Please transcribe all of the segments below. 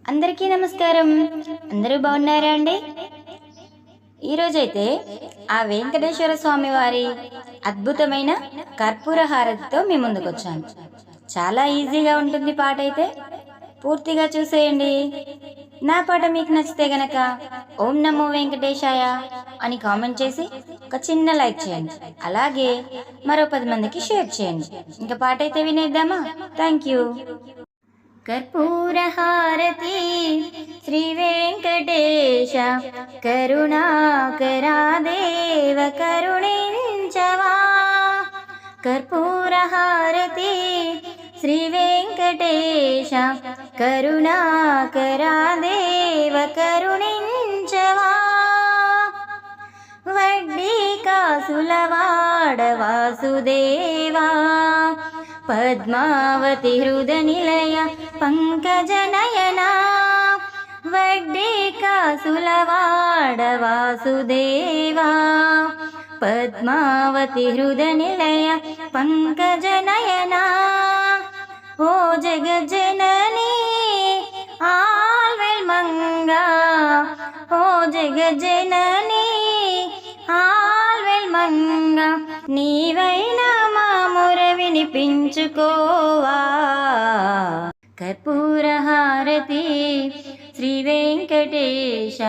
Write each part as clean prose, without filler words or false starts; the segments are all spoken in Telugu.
అందరికీ నమస్కారం. అందరూ బాగున్నారా అండి? ఈరోజైతే ఆ వెంకటేశ్వర స్వామి వారి అద్భుతమైన కర్పూర హారతితో మీ ముందుకు వచ్చాను. చాలా ఈజీగా ఉంటుంది పాట అయితే, పూర్తిగా చూసేయండి. నా పాట మీకు నచ్చితే గనక ఓం నమో వెంకటేశాయ అని కామెంట్ చేసి ఒక చిన్న లైక్ చేయండి. అలాగే మరో 10 మందికి షేర్ చేయండి. ఇంకా పాట అయితే వినేద్దామా? Thank you. కర్పూర హారతి శ్రీ వెంకటేశ కరుణాకరా దేవ కరుణించవా. కర్పూర హారతి శ్రీ వెంకటేశ కరుణాకరా దేవ కరుణించవా. వడ్డీ కాసులవాడ వాసుదేవా పద్మావతి హృద నిలయ పంకజనయనా. వడ్డీ కాసులవాడ వాసుదేవా పద్మావతి హృద నిలయ పంకజనయనా. ఓ జగజ్జననీ ఆల్వెల్ మంగా, ఓ జగజ్జననీ ఆల్వెల్ మంగా, నీవైనా మా మొర వినిపించుకోవా. కర్పూర హారతి శ్రీ వెంకటేశ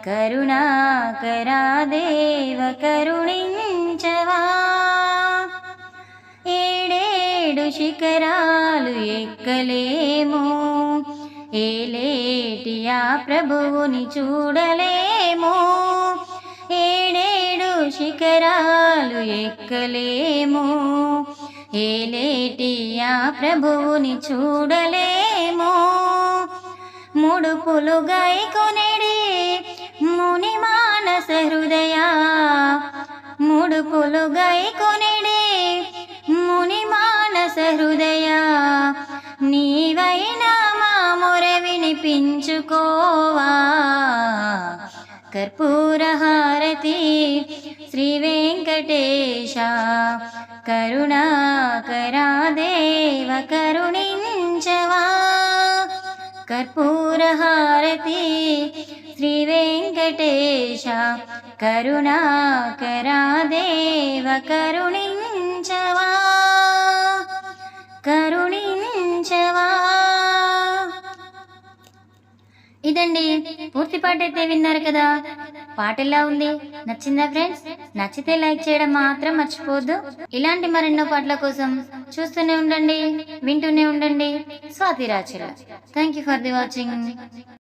కరుణాకరా దేవ కరుణించవా. ఏడేడు శిఖరాలు ఎక్కలేము, ఏలేటి ఆ ప్రభువుని చూడలేము. ఏడేడు శిఖరాలు ఎక్కలేము, ఏలేటి ఆ ప్రభువుని చూడలేము. ముడుపులు గైకొనెడి ముని మానస హృదయ, ముడుపులు గైకొనెడి ముని మానస హృదయ, నీవైనా మా మొర వినిపించుకోవా. కర్పూర హారతి శ్రీ వెంకటేశ కరుణాకరా దేవ కరుణించవా. కర్పూర హారతి శ్రీ వెంకటేశ కరుణాకరా దేవ కరుణించవా. కరుణించవా. ఇదండి పూర్తి పాట అయితే విన్నారు కదా. పాట ఎలా ఉంది? నచ్చిందా ఫ్రెండ్స్? నచ్చితే లైక్ చేయడం మాత్రం మర్చిపోవద్దు. ఇలాంటి మరెన్నో పాటల కోసం చూస్తూనే ఉండండి, వింటూనే ఉండండి Swathi Rachala. Thank you for the watching.